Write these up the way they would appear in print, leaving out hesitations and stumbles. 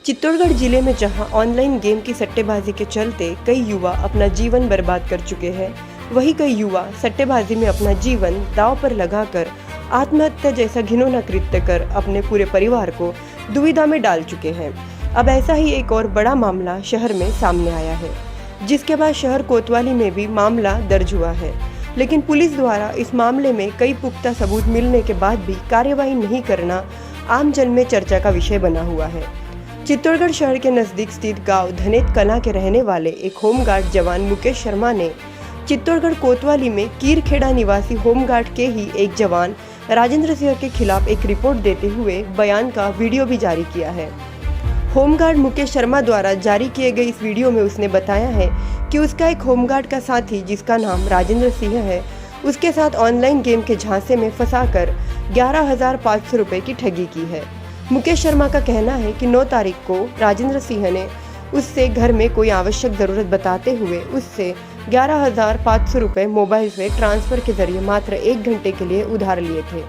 चित्तौड़गढ़ जिले में जहां ऑनलाइन गेम की सट्टेबाजी के चलते कई युवा अपना जीवन बर्बाद कर चुके हैं, वहीं कई युवा सट्टेबाजी में अपना जीवन दांव पर लगाकर आत्महत्या जैसा घिनौना कृत्य कर अपने पूरे परिवार को दुविधा में डाल चुके हैं। अब ऐसा ही एक और बड़ा मामला शहर में सामने आया है, जिसके बाद शहर कोतवाली में भी मामला दर्ज हुआ है। लेकिन पुलिस द्वारा इस मामले में कई पुख्ता सबूत मिलने के बाद भी कार्यवाही नहीं करना आम जन में चर्चा का विषय बना हुआ है। चित्तौड़गढ़ शहर के नजदीक स्थित गांव धनेत कला के रहने वाले एक होमगार्ड जवान मुकेश शर्मा ने चित्तौड़गढ़ कोतवाली में कीरखेड़ा निवासी होमगार्ड के ही एक जवान राजेंद्र सिंह के खिलाफ एक रिपोर्ट देते हुए बयान का वीडियो भी जारी किया है। होमगार्ड मुकेश शर्मा द्वारा जारी किए गए इस वीडियो में उसने बताया है कि उसका एक होमगार्ड का साथी, जिसका नाम राजेंद्र सिंह है, उसके साथ ऑनलाइन गेम के झांसे में फंसाकर 11,500 रुपए की ठगी की है। मुकेश शर्मा का कहना है कि 9 तारीख को राजेंद्र सिंह ने उससे घर में कोई आवश्यक ज़रूरत बताते हुए उससे 11,500 रुपये मोबाइल से ट्रांसफ़र के जरिए मात्र 1 घंटे के लिए उधार लिए थे।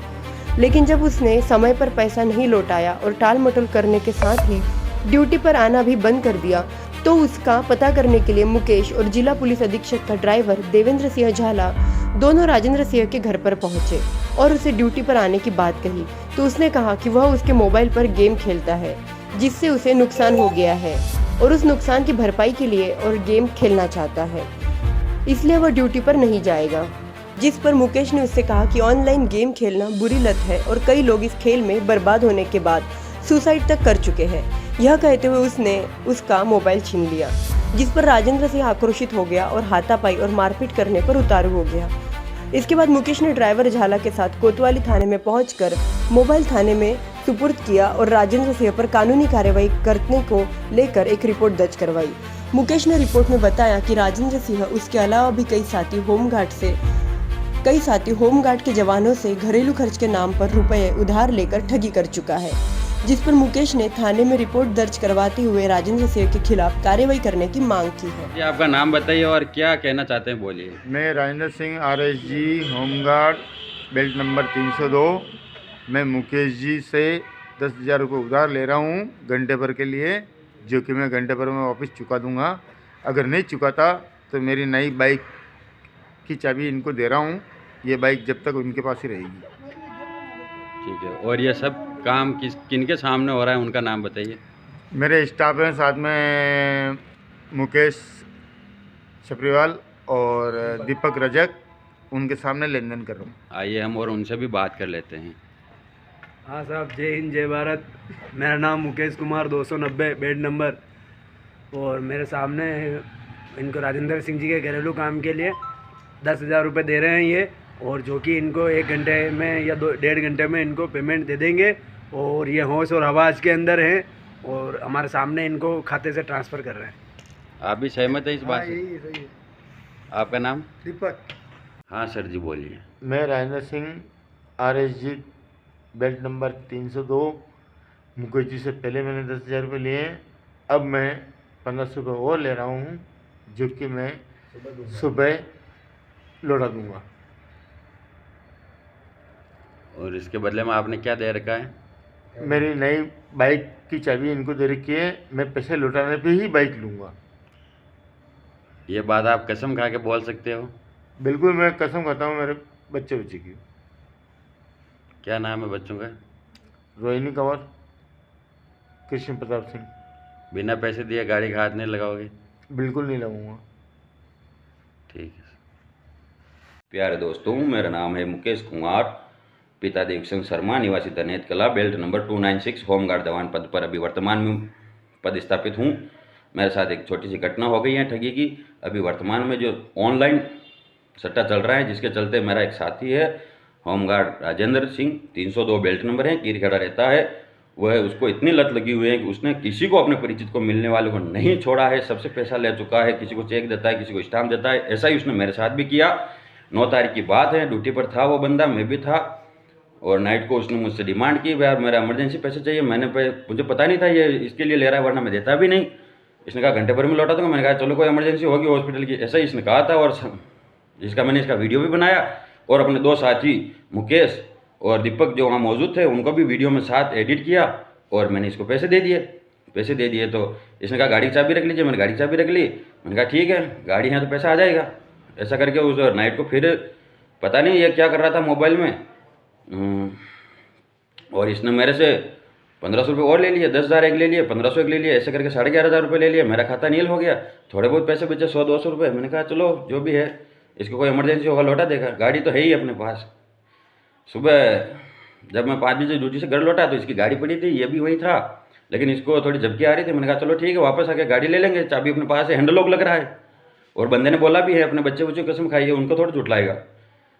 लेकिन जब उसने समय पर पैसा नहीं लौटाया और टाल मटोल करने के साथ ही ड्यूटी पर आना भी बंद कर दिया, तो उसका पता करने के लिए मुकेश और जिला पुलिस अधीक्षक का ड्राइवर देवेंद्र सिंह झाला दोनों राजेंद्र सिंह के घर पर पहुंचे और उसे ड्यूटी पर आने की बात कही, तो उसने कहा कि वह उसके मोबाइल पर गेम खेलता है, जिससे उसे नुकसान हो गया है और उस नुकसान की भरपाई के लिए और गेम खेलना चाहता है, इसलिए वह ड्यूटी पर नहीं जाएगा। जिस पर मुकेश ने उससे कहा कि ऑनलाइन गेम खेलना बुरी लत है और कई लोग इस खेल में बर्बाद होने के बाद सुसाइड तक कर चुके हैं। यह कहते हुए उसने उसका मोबाइल छीन लिया, जिस पर राजेंद्र सिंह आक्रोशित हो गया और हाथापाई और मारपीट करने पर उतारू हो गया। इसके बाद मुकेश ने ड्राइवर झाला के साथ कोतवाली थाने में पहुंचकर मोबाइल थाने में सुपुर्द किया और राजेंद्र सिंह पर कानूनी कार्यवाही करने को लेकर एक रिपोर्ट दर्ज करवाई। मुकेश ने रिपोर्ट में बताया कि राजेंद्र सिंह उसके अलावा भी कई साथी होमगार्ड के जवानों से घरेलू खर्च के नाम पर रुपए उधार लेकर ठगी कर चुका है, जिस पर मुकेश ने थाने में रिपोर्ट दर्ज करवाते हुए राजेंद्र सिंह के खिलाफ कार्रवाई करने की मांग की है। जी, आपका नाम बताइए और क्या कहना चाहते हैं, बोलिए। मैं Rajendra Singh RSG home guard belt number 302। मैं मुकेश जी से 10,000 रुपये उधार ले रहा हूँ घंटे भर के लिए, जो कि मैं घंटे भर में वापस चुका दूँगा। अगर नहीं चुकाता तो मेरी नई बाइक की चाबी इनको दे रहा हूँ। ये बाइक जब तक उनके पास ही रहेगी। ठीक है, और ये सब काम किनके सामने हो रहा है, उनका नाम बताइए। मेरे स्टाफ हैं, साथ में मुकेश सप्रीवाल और दीपक रजक, उनके सामने लेन देन कर रहा हूँ। आइए हम और उनसे भी बात कर लेते हैं। हाँ साहब, जय हिंद जय भारत। मेरा नाम मुकेश कुमार 290 बेड नंबर, और मेरे सामने इनको राजेंद्र सिंह जी के घरेलू काम के लिए 10,000 रुपये दे रहे हैं ये, और जो कि इनको 1 घंटे में या 1.5 घंटे में इनको पेमेंट दे देंगे। और ये होश और हवास के अंदर हैं और हमारे सामने इनको खाते से ट्रांसफ़र कर रहे हैं। आप भी सहमत हैं इस बात से? यही सही है। आपका नाम? दीपक। हाँ सर जी, बोलिए। मैं Rajendra Singh RSG belt number 302। Mukesh ji से पहले मैंने 10,000 रुपये लिए, अब मैं 1,500 रुपये और ले रहा हूँ, जो कि मैं सुबह लौटा दूँगा। और इसके बदले में आपने क्या दे रखा है? मेरी नई बाइक की चाबी इनको दे रखी है, मैं पैसे लौटाने पे ही बाइक लूँगा। ये बात आप कसम खा के बोल सकते हो? बिल्कुल, मैं कसम खाता हूँ मेरे बच्चे की। क्या नाम है बच्चों का? रोहिणी कंवर, कृष्ण प्रताप सिंह। बिना पैसे दिए गाड़ी का हाथ नहीं लगाओगे? बिल्कुल नहीं लगाऊंगा। ठीक है। प्यारे दोस्तों, मेरा नाम है मुकेश कुमार, पिता देवसिंह शर्मा, निवासी धनेत कला, बेल्ट नंबर 296, होमगार्ड जवान पद पर अभी वर्तमान में पदस्थापित हूँ। मेरे साथ एक छोटी सी घटना हो गई है ठगी की। अभी वर्तमान में जो ऑनलाइन सट्टा चल रहा है, जिसके चलते मेरा एक साथी है home guard Rajendra Singh, 302 belt number है, कीरखेड़ा रहता है। वह उसको इतनी लत लगी हुई है कि उसने किसी को, अपने परिचित को, मिलने वालों को नहीं छोड़ा है। सबसे पैसा ले चुका है, किसी को चेक देता है, किसी को स्टाम्प देता है। ऐसा ही उसने मेरे साथ भी किया। 9 तारीख की बात है, ड्यूटी पर था वो बंदा, मैं भी था, और नाइट को उसने मुझसे डिमांड की, यार मेरा इमरजेंसी पैसे चाहिए। मुझे पता नहीं था ये इसके लिए ले रहा है, वरना मैं देता भी नहीं। इसने कहा घंटे भर में लौटा दूंगा। मैंने कहा चलो कोई इमरजेंसी होगी हॉस्पिटल की, ऐसा ही इसने कहा था। और मैंने इसका वीडियो भी बनाया और अपने 2 साथी मुकेश और दीपक जो वहाँ मौजूद थे, उनको भी वीडियो में साथ एडिट किया और मैंने इसको पैसे दे दिए। पैसे दे दिए। तो इसने कहा गाड़ी की चाबी रख लीजिए। मैंने गाड़ी की चाबी रख ली। मैंने कहा ठीक है, गाड़ी है तो पैसा आ जाएगा। ऐसा करके उस नाइट को फिर पता नहीं ये क्या कर रहा था मोबाइल में, और इसने मेरे से 1500 रुपये और ले लिए, 10,000 एक ले लिए, 1500 एक ले लिए, ऐसे करके 11,500 रुपये ले लिए। मेरा खाता नील हो गया। थोड़े बहुत पैसे बचे 100-200 रुपये। मैंने कहा चलो जो भी है, इसको कोई इमरजेंसी होगा लौटा देगा, गाड़ी तो है ही अपने पास। सुबह जब मैं 5 बजे ड्यूटी से घर लौटा तो इसकी गाड़ी पड़ी थी, ये भी वही था, लेकिन इसको थोड़ी झपकी आ रही थी। मैंने कहा चलो ठीक है, वापस आके गाड़ी ले लेंगे, चाबी अपने पास है, हैंडल लॉक लग रहा है। और बंदे ने बोला भी है अपने बच्चे की कसम खाई है, उनको थोड़ा झुटलाएगा।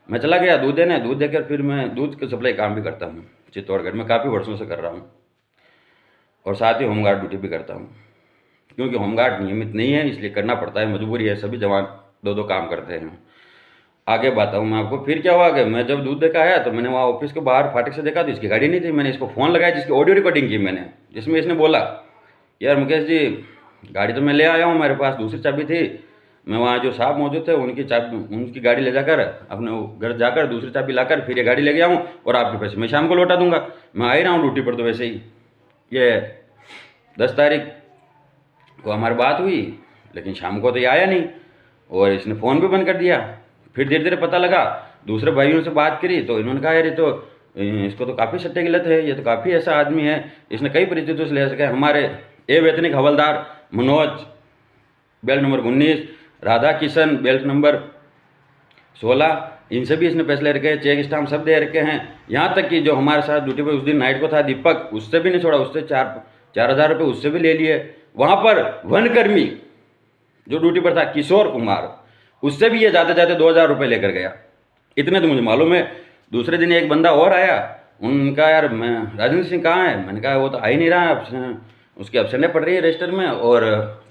मैं चला गया दूध देने, दूध देकर फिर मैं दूध के सप्लाई काम भी करता हूँ चित्तौड़गढ़ में, काफ़ी वर्षों से कर रहा हूँ। और साथ ही होमगार्ड ड्यूटी भी करता हूँ, क्योंकि होमगार्ड नियमित नहीं है इसलिए करना पड़ता है, मजबूरी है। सभी जवान 2-2 काम करते हैं। आगे बताऊँ मैं आपको फिर क्या हुआ कि मैं जब दूध देकर आया तो मैंने वहाँ ऑफिस के बाहर फाटक से देखा तो इसकी गाड़ी नहीं थी। मैंने इसको फ़ोन लगाया, जिसकी ऑडियो रिकॉर्डिंग की मैंने, जिसमें इसने बोला यार मुकेश जी गाड़ी तो मैं ले आया हूँ, मेरे पास दूसरी चाबी थी, मैं वहाँ जो साहब मौजूद थे उनकी गाड़ी ले जाकर अपने घर जाकर दूसरी चाबी लाकर फिर ये गाड़ी ले गया हूँ, और आपके पैसे मैं शाम को लौटा दूंगा। मैं आ ही रहा हूँ ड्यूटी पर। तो वैसे ही ये 10 तारीख को हमारी बात हुई, लेकिन शाम को तो ये आया नहीं, और इसने फ़ोन भी बंद कर दिया। फिर धीरे धीरे पता लगा, दूसरे भाइयों से बात करी तो इन्होंने कहा यार ये तो इसको तो काफ़ी सट्टे की लत है, ये तो काफ़ी ऐसा आदमी है, इसने कई परिस्थितियों से ले सके। हमारे वेतनिक हवलदार Manoj belt number 19, Radha Kishan belt number 16, इनसे भी इसने पैसे ले रखे हैं, चेक स्टाम्प सब दे रखे हैं। यहाँ तक कि जो हमारे साथ ड्यूटी पर उस दिन नाइट को था दीपक, उससे भी नहीं छोड़ा, उससे 4,000 रुपये उससे भी ले लिए। वहाँ पर वनकर्मी जो ड्यूटी पर था किशोर कुमार, उससे भी ये जाते जाते 2,000 रुपये लेकर गया। इतने तो मुझे मालूम है। दूसरे दिन एक बंदा और आया, उनका यार मैं राजेंद्र सिंह कहाँ है, मैंने कहा वो तो आ ही नहीं रहा है, उसकी एब्सेंट पड़ रही है रजिस्टर में और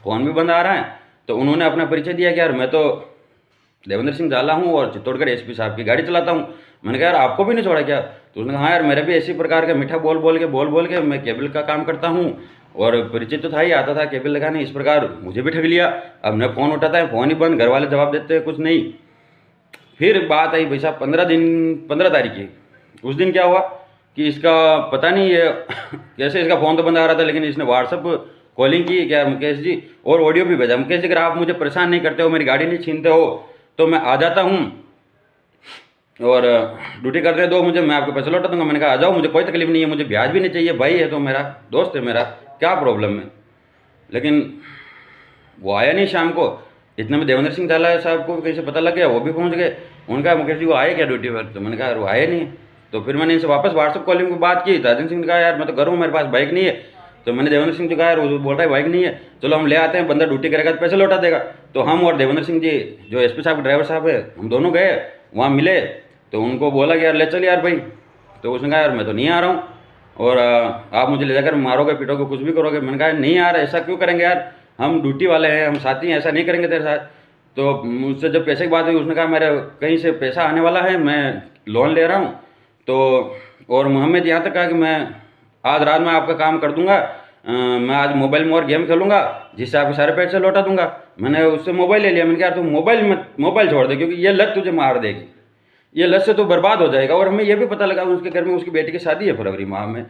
फ़ोन भी बंद आ रहा है। तो उन्होंने अपना परिचय दिया कि यार मैं तो देवेंद्र सिंह झाला हूँ और चित्तौड़गढ़ एसपी साहब की गाड़ी चलाता हूँ। मैंने कहा यार आपको भी नहीं छोड़ा क्या? तो उसने कहा हाँ यार मेरा भी इसी प्रकार का मीठा बोल बोल के मैं केबल का काम करता हूँ, और परिचय तो था ही, आता था केबल लगाने, इस प्रकार मुझे भी ठग लिया। अब मैं फ़ोन उठाता है, फ़ोन ही बंद, घर वाले जवाब देते हैं कुछ नहीं। फिर बात आई भाई साहब 15 तारीख की। उस दिन क्या हुआ कि इसका पता नहीं ये कैसे, इसका फ़ोन तो बंद आ रहा था, लेकिन इसने व्हाट्सअप कॉलिंग की क्या मुकेश जी, और ऑडियो भी भेजा, मुकेश जी अगर आप मुझे परेशान नहीं करते हो, मेरी गाड़ी नहीं छीनते हो तो मैं आ जाता हूँ और ड्यूटी करने दो मुझे, मैं आपको पैसे लौटा दूंगा। मैंने कहा आ जाओ, मुझे कोई तकलीफ नहीं है, मुझे ब्याज भी नहीं चाहिए, भाई है तो मेरा, दोस्त है मेरा, क्या प्रॉब्लम है। लेकिन वो आया नहीं शाम को। इतने में देवेंद्र सिंह झाला साहब को कहीं से पता लग गया, वो भी पहुंच गए। उनका मुकेश जी वो आए क्या ड्यूटी पर? तो मैंने कहा वो आए नहीं। तो फिर मैंने इनसे वापस व्हाट्सअप कॉलिंग की बात की। राजेंद्र सिंह ने कहा यार मैं तो घर हूँ, मेरे पास बाइक नहीं है। तो मैंने देवेंद्र सिंह जी कहा यार वो बोल रहा है बाइक नहीं है, चलो हम ले आते हैं, बंदा ड्यूटी करेगा तो पैसे लौटा देगा। तो हम और देवेंद्र सिंह जी जो एसपी साहब के ड्राइवर साहब है, हम दोनों गए वहाँ मिले। तो उनको बोला कि यार ले चल यार भाई। तो उसने कहा यार मैं तो नहीं आ रहा हूँ, और आप मुझे ले जाकर मारोगे पीटोगे कुछ भी करोगे। मैंने कहा नहीं यार ऐसा क्यों करेंगे यार, हम ड्यूटी वाले हैं, हम साथी हैं, ऐसा नहीं करेंगे तेरे साथ। तो मुझसे जब पैसे की बात हुई, उसने कहा मेरे कहीं से पैसा आने वाला है, मैं लोन ले रहा हूँ। तो और मोहम्मद यहाँ तक कहा कि मैं आज रात में आपका काम कर दूंगा, मैं आज मोबाइल में और गेम खेलूंगा जिससे आपके सारे पैसे लौटा दूंगा। मैंने उससे मोबाइल ले लिया। मैंने कहा तुम मोबाइल छोड़ दे, क्योंकि ये लत तुझे मार देगी, ये लत से तो बर्बाद हो जाएगा। और हमें ये भी पता लगा उसके घर में उसकी बेटी की शादी है फरवरी माह में,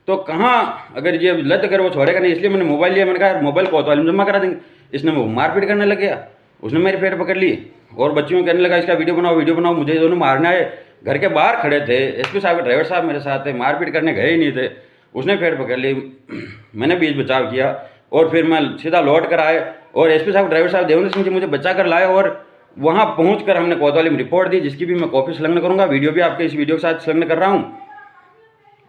तो कहाँ अगर ये लत अगर वो छोड़ेगा नहीं, इसलिए मैंने मोबाइल लिया। मैंने कहा मोबाइल कोतवाली में जमा करा देंगे। इसने वो मारपीट करने लग गया, उसने मेरी पेट पकड़ ली और बच्चियों को कहने लगा इसका वीडियो बनाओ, मुझे दोनों मारना है। घर के बाहर खड़े थे, एसपी साहब के ड्राइवर साहब मेरे साथ थे, मारपीट करने गए ही नहीं थे। उसने पेट पकड़ ली, मैंने बीच बचाव किया और फिर मैं सीधा लौट कर आए, और एसपी साहब ड्राइवर साहब देवेंद्र सिंह जी मुझे बचा कर लाए, और वहाँ पहुँच हमने कोतवाली में रिपोर्ट दी, जिसकी भी मैं कॉपी संलग्न करूँगा। वीडियो भी आपके इस वीडियो के साथ संलग्न कर रहा हूँ।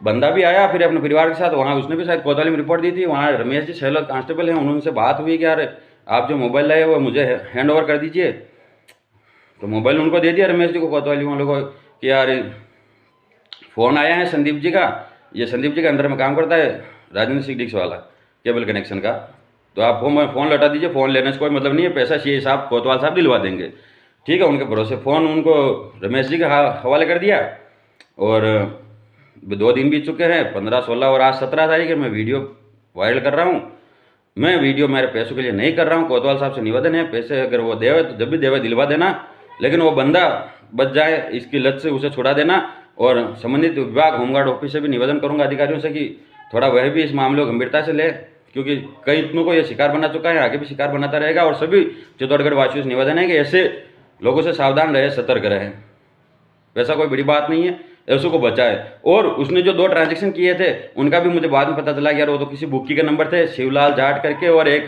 बंदा भी आया फिर अपने परिवार के साथ वहाँ, उसने भी शायद कोतवाली में रिपोर्ट दी थी। वहाँ रमेश जी सेहलोत कांस्टेबल हैं, उन्होंने बात हुई कि यार आप जो मोबाइल लाए वो मुझे हैंड ओवर कर दीजिए। तो मोबाइल उनको दे दिया रमेश जी को, कोतवाली वालों को, कि यार फ़ोन आया है संदीप जी का, ये संदीप जी के अंदर में काम करता है राजेंद्र सिंह डिक्स वाला केबल कनेक्शन का, तो आप फ़ोन लौटा दीजिए, फ़ोन लेने से कोई मतलब नहीं है, पैसा चाहिए साहब कोतवाल साहब दिलवा देंगे। ठीक है, उनके भरोसे फ़ोन उनको रमेश जी के हवाले कर दिया। और 2 दिन बीत चुके हैं, 15, 16 और आज 17 तारीख है। मैं वीडियो वायरल कर रहा हूँ। मैं वीडियो मेरे पैसों के लिए नहीं कर रहा हूँ। कोतवाल साहब से निवेदन है, पैसे अगर वो देवे तो जब भी देवे दिलवा देना, लेकिन वो बंदा बच जाए, इसकी लत से उसे छुड़ा देना। और संबंधित विभाग होमगार्ड ऑफिस से भी निवेदन करूंगा अधिकारियों से कि थोड़ा वह भी इस मामले को गंभीरता से ले, क्योंकि कई इतनों को ये शिकार बना चुका है, आगे भी शिकार बनाता रहेगा। और सभी चित्तौड़गढ़ वासियों से निवेदन है कि ऐसे लोगों से सावधान रहे, सतर्क रहे। वैसा कोई बड़ी बात नहीं है, ऐसों को बचाए। और उसने जो 2 ट्रांजैक्शन किए थे उनका भी मुझे बाद में पता चला कि यार वो तो किसी बुक्की के नंबर थे, शिवलाल जाट करके, और एक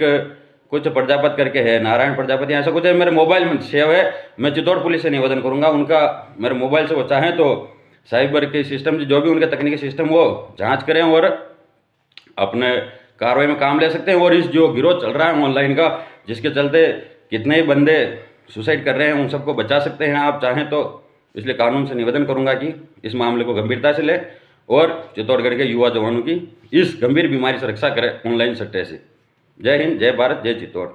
कुछ प्रजापति करके है, नारायण प्रजापति, ऐसा कुछ है, मेरे मोबाइल में सेव है। मैं चित्तौड़ पुलिस से निवेदन करूंगा, उनका मेरे मोबाइल से वो चाहें तो साइबर के सिस्टम जो भी उनके तकनीकी सिस्टम वो जांच करें और अपने कार्रवाई में काम ले सकते हैं। और इस जो गिरोह चल रहा है ऑनलाइन का, जिसके चलते कितने ही बंदे सुसाइड कर रहे हैं, उन सबको बचा सकते हैं आप चाहें तो। इसलिए कानून से निवेदन करूंगा कि इस मामले को गंभीरता से ले और चित्तौड़गढ़ के युवा जवानों की इस गंभीर बीमारी से रक्षा करें ऑनलाइन सट्टे से। जय हिंद, जय भारत, जय चित्तौड़।